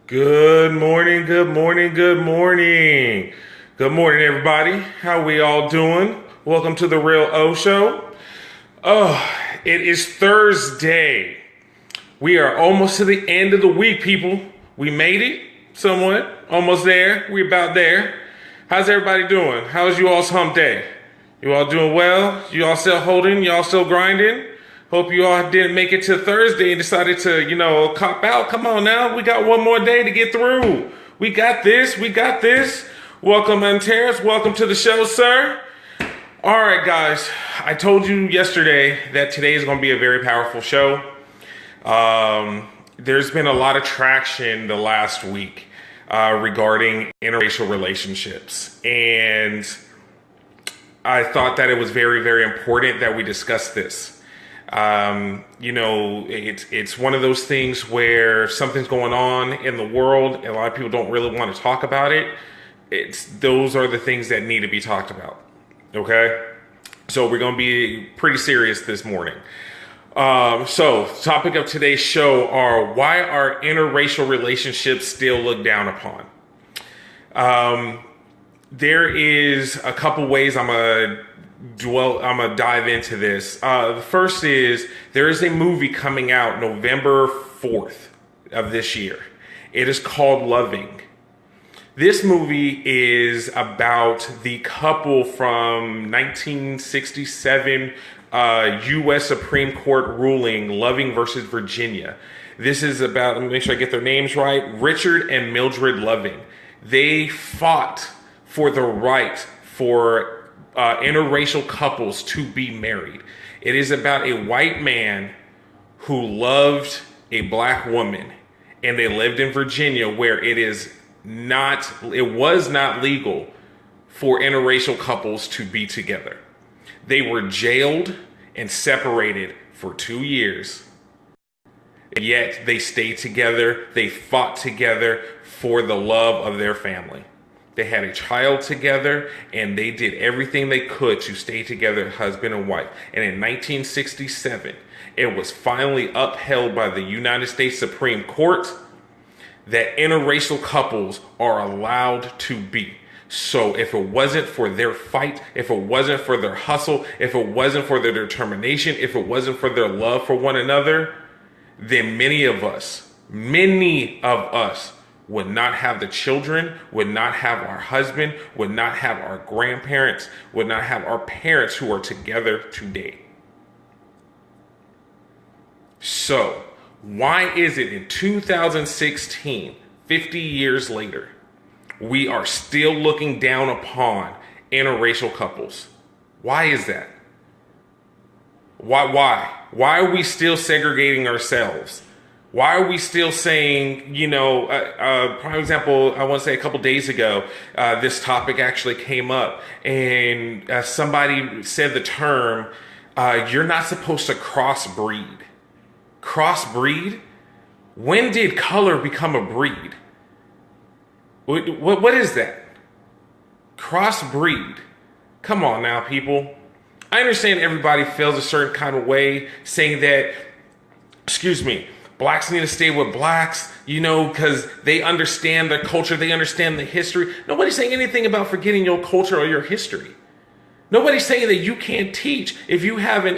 Good morning, good morning, good morning. Good morning, everybody. How we all doing? Welcome to the Real O Show. Oh, it is Thursday. We are almost to the end of the week, people. We made it somewhat. Almost there. We're about there. How's everybody doing? How's you all's hump day? You all doing well? You all still holding? You all still grinding? Hope you all didn't make it to Thursday and decided to, cop out. Come on now. We got one more day to get through. We got this. We got this. Welcome, Terrace. Welcome to the show, sir. All right, guys. I told you yesterday that today is going to be a very powerful show. There's been a lot of traction the last week regarding interracial relationships. And I thought that it was very, very important that we discuss this. It's one of those things where something's going on in the world and a lot of people don't really want to talk about it. Those are the things that need to be talked about. Okay. So we're going to be pretty serious this morning. So topic of today's show are why are interracial relationships still looked down upon? There is a couple ways I'm gonna dive into this. The first is there is a movie coming out November 4th of this year. It is called Loving. This movie is about the couple from 1967 U.S. Supreme Court ruling Loving versus Virginia. This is about, let me make sure I get their names right, Richard and Mildred Loving. They fought for the right for interracial couples to be married. It is about a white man who loved a black woman, and they lived in Virginia where it was not legal for interracial couples to be together. They were jailed and separated for 2 years. Yet they stayed together. They fought together for the love of their family. They had a child together, and they did everything they could to stay together, husband and wife. And in 1967, it was finally upheld by the United States Supreme Court that interracial couples are allowed to be. So if it wasn't for their fight, if it wasn't for their hustle, if it wasn't for their determination, if it wasn't for their love for one another, then many of us would not have the children, would not have our husband, would not have our grandparents, would not have our parents who are together today. So, why is it in 2016, 50 years later, we are still looking down upon interracial couples? Why is that? Why? Why are we still segregating ourselves? Why are we still saying, for example, I want to say a couple days ago, this topic actually came up and somebody said the term, you're not supposed to crossbreed. Crossbreed? When did color become a breed? What is that? Crossbreed. Come on now, people. I understand everybody feels a certain kind of way saying that, blacks need to stay with blacks, because they understand their culture, they understand the history. Nobody's saying anything about forgetting your culture or your history. Nobody's saying that you can't teach, if you have a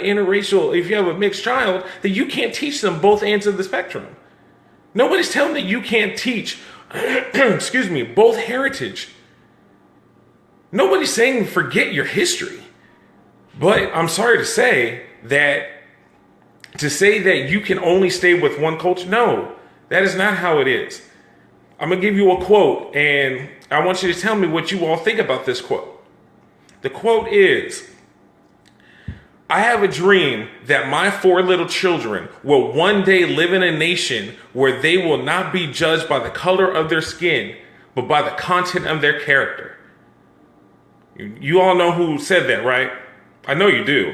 mixed child, that you can't teach them both ends of the spectrum. Nobody's telling that you can't teach, both heritage. Nobody's saying forget your history. But I'm sorry to say that you can only stay with one culture, no, that is not how it is. I'm going to give you a quote, and I want you to tell me what you all think about this quote. The quote is, I have a dream that my 4 little children will one day live in a nation where they will not be judged by the color of their skin, but by the content of their character. You all know who said that, right? I know you do.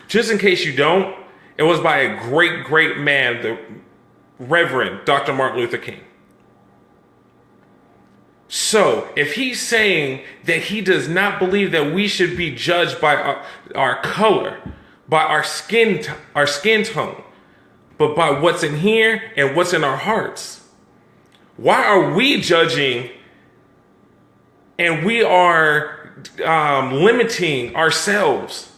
Just in case you don't, it was by a great, great man, the Reverend Dr. Martin Luther King. So, if he's saying that he does not believe that we should be judged by our color, by our skin tone, but by what's in here and what's in our hearts, Why are we judging and we are limiting ourselves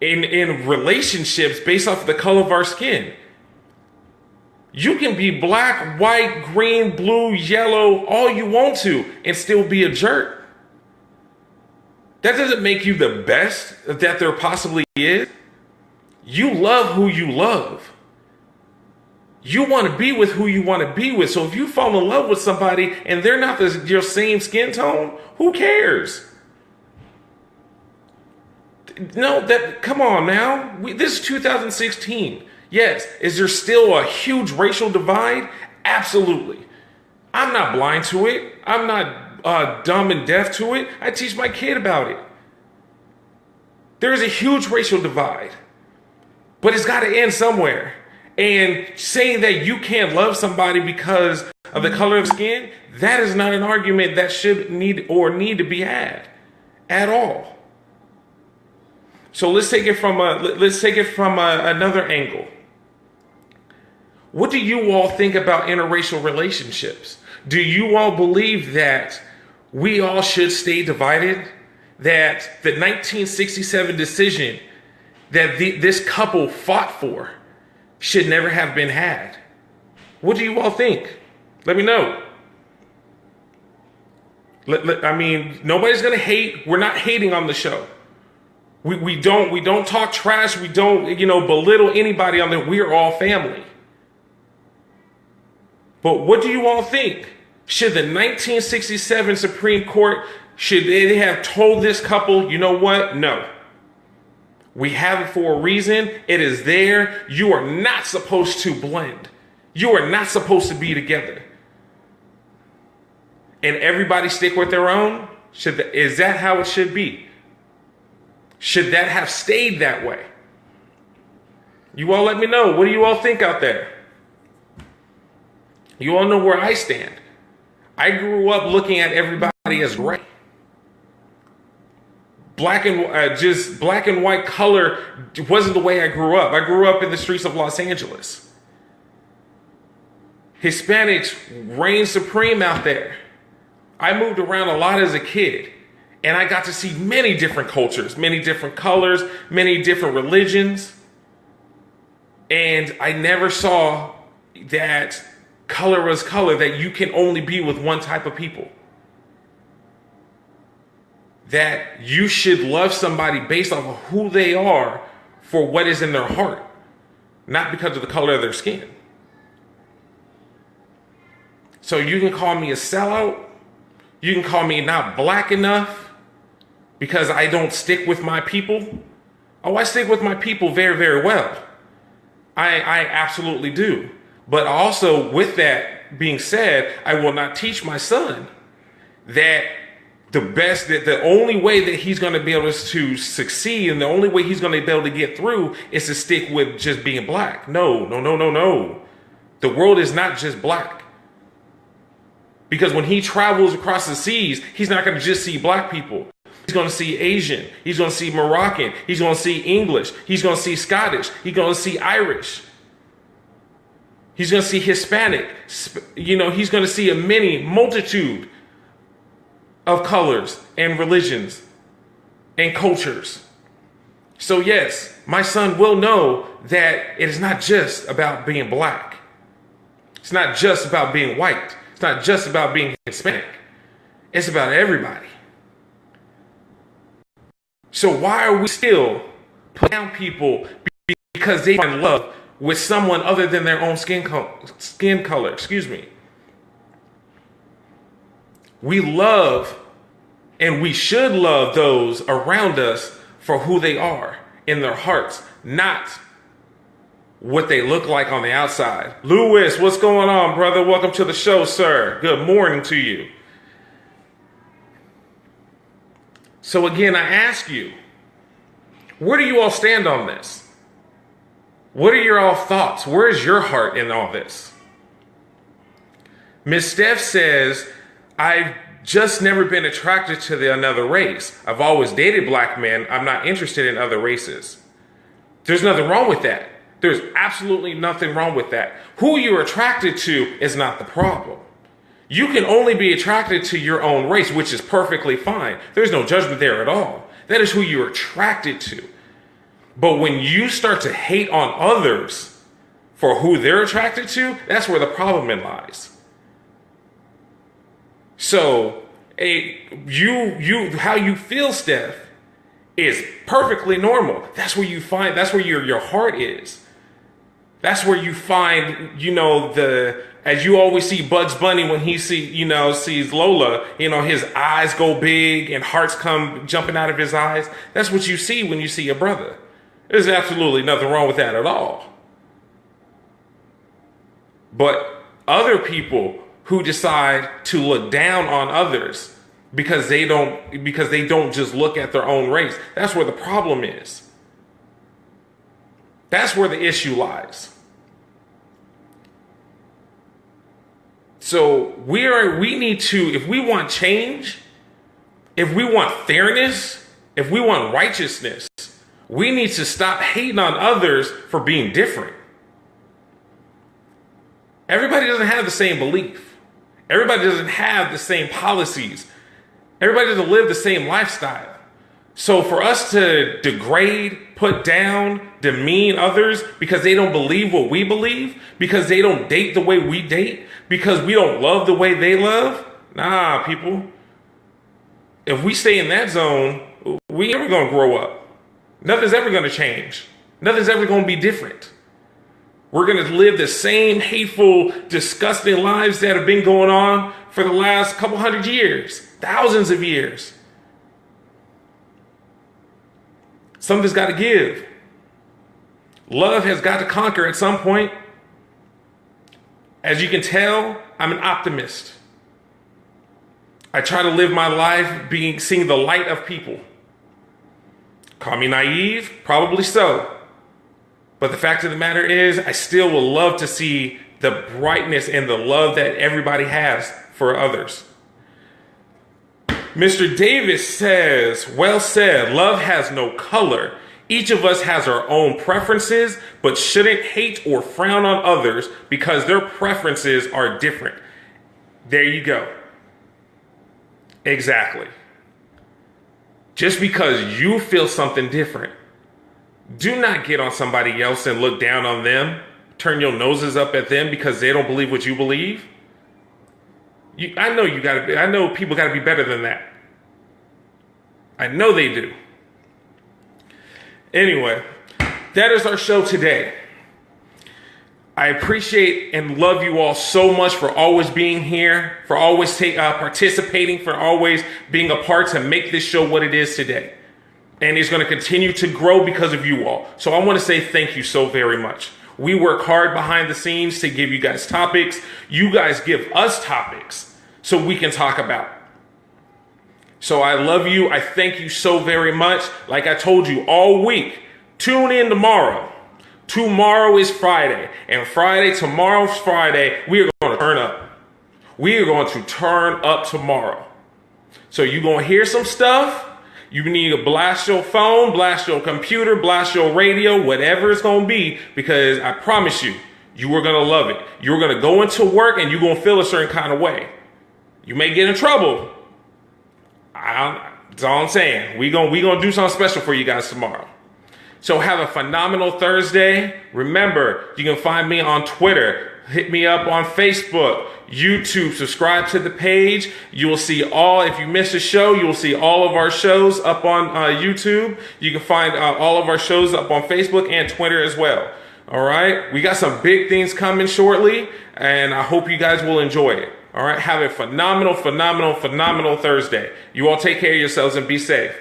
in relationships based off of the color of our skin? You can be black, white, green, blue, yellow, all you want to, and still be a jerk. That doesn't make you the best that there possibly is. You love who you love. You want to be with who you want to be with. So if you fall in love with somebody and they're not your same skin tone, who cares? No, come on now. This is 2016. Yes, is there still a huge racial divide? Absolutely. I'm not blind to it. I'm not dumb and deaf to it. I teach my kid about it. There is a huge racial divide, but it's got to end somewhere. And saying that you can't love somebody because of the color of skin, that is not an argument that should need to be had at all. So let's take it from another angle. What do you all think about interracial relationships? Do you all believe that we all should stay divided? That the 1967 decision that this couple fought for should never have been had? What do you all think? Let me know. I mean, nobody's gonna hate. We're not hating on the show. We don't talk trash. We don't belittle anybody on there. We are all family. But what do you all think? Should the 1967 Supreme Court, should they have told this couple, you know what? No. We have it for a reason. It is there. You are not supposed to blend. You are not supposed to be together. And everybody stick with their own? Is that how it should be? Should that have stayed that way? You all let me know. What do you all think out there? You all know where I stand. I grew up looking at everybody as gray. Black and white color wasn't the way I grew up. I grew up in the streets of Los Angeles. Hispanics reigned supreme out there. I moved around a lot as a kid, and I got to see many different cultures, many different colors, many different religions. And I never saw that color was color, that you can only be with one type of people. That you should love somebody based off of who they are for what is in their heart, not because of the color of their skin. So you can call me a sellout. You can call me not black enough because I don't stick with my people. Oh, I stick with my people very, very well. I absolutely do. But also, with that being said, I will not teach my son that the only way that he's going to be able to succeed and the only way he's going to be able to get through is to stick with just being black. No. The world is not just black. Because when he travels across the seas, he's not going to just see black people. He's going to see Asian. He's going to see Moroccan. He's going to see English. He's going to see Scottish. He's going to see Irish. He's going to see Hispanic. He's going to see a multitude of colors and religions and cultures. So yes, my son will know that it is not just about being black. It's not just about being white. It's not just about being Hispanic. It's about everybody. So why are we still putting down people because they find love with someone other than their own skin color? We love and we should love those around us for who they are in their hearts, not what they look like on the outside. Lewis, what's going on, brother? Welcome to the show, sir. Good morning to you. So again, I ask you, where do you all stand on this? What are your all thoughts? Where is your heart in all this? Miss Steph says, I've just never been attracted to another race. I've always dated black men. I'm not interested in other races. There's nothing wrong with that. There's absolutely nothing wrong with that. Who you're attracted to is not the problem. You can only be attracted to your own race, which is perfectly fine. There's no judgment there at all. That is who you're attracted to. But when you start to hate on others for who they're attracted to, that's where the problem lies. So, how you feel, Steph, is perfectly normal. That's where your heart is. That's where you find, as you always see Bugs Bunny when he sees Lola, his eyes go big and hearts come jumping out of his eyes. That's what you see when you see your brother. There's absolutely nothing wrong with that at all. But other people who decide to look down on others because they don't just look at their own race, that's where the problem is. That's where the issue lies. So we need to, if we want change, if we want fairness, if we want righteousness, we need to stop hating on others for being different. Everybody doesn't have the same belief. Everybody doesn't have the same policies. Everybody doesn't live the same lifestyle. So for us to degrade, put down, demean others because they don't believe what we believe, because they don't date the way we date, because we don't love the way they love, nah, people. If we stay in that zone, we never gonna grow up. Nothing's ever gonna change. Nothing's ever gonna be different. We're gonna live the same hateful, disgusting lives that have been going on for the last couple hundred years, thousands of years. Something's got to give. Love has got to conquer at some point. As you can tell, I'm an optimist. I try to live my life seeing the light of people. Call me naive, probably so. But the fact of the matter is, I still would love to see the brightness and the love that everybody has for others. Mr. Davis says, well said, love has no color. Each of us has our own preferences, but shouldn't hate or frown on others because their preferences are different. There you go. Exactly. Just because you feel something different, do not get on somebody else and look down on them, turn your noses up at them because they don't believe what you believe. I know people gotta be better than that. I know they do. Anyway, that is our show today. I appreciate and love you all so much for always being here, for always participating, for always being a part to make this show what it is today. And it's going to continue to grow because of you all. So I want to say thank you so very much. We work hard behind the scenes to give you guys topics. You guys give us topics so we can talk about. So I love you. I thank you so very much. Like I told you all week, tune in tomorrow. Tomorrow is Friday. And tomorrow's Friday, we are going to turn up. We are going to turn up tomorrow. So you're going to hear some stuff. You need to blast your phone, blast your computer, blast your radio, whatever it's going to be, because I promise you, you are going to love it. You're going to go into work and you're going to feel a certain kind of way. You may get in trouble. That's all I'm saying. We're going to do something special for you guys tomorrow. So have a phenomenal Thursday. Remember, you can find me on Twitter. Hit me up on Facebook, YouTube, subscribe to the page. You will see if you missed a show, you will see all of our shows up on YouTube. You can find all of our shows up on Facebook and Twitter as well. All right. We got some big things coming shortly, and I hope you guys will enjoy it. All right. Have a phenomenal, phenomenal, phenomenal Thursday. You all take care of yourselves and be safe.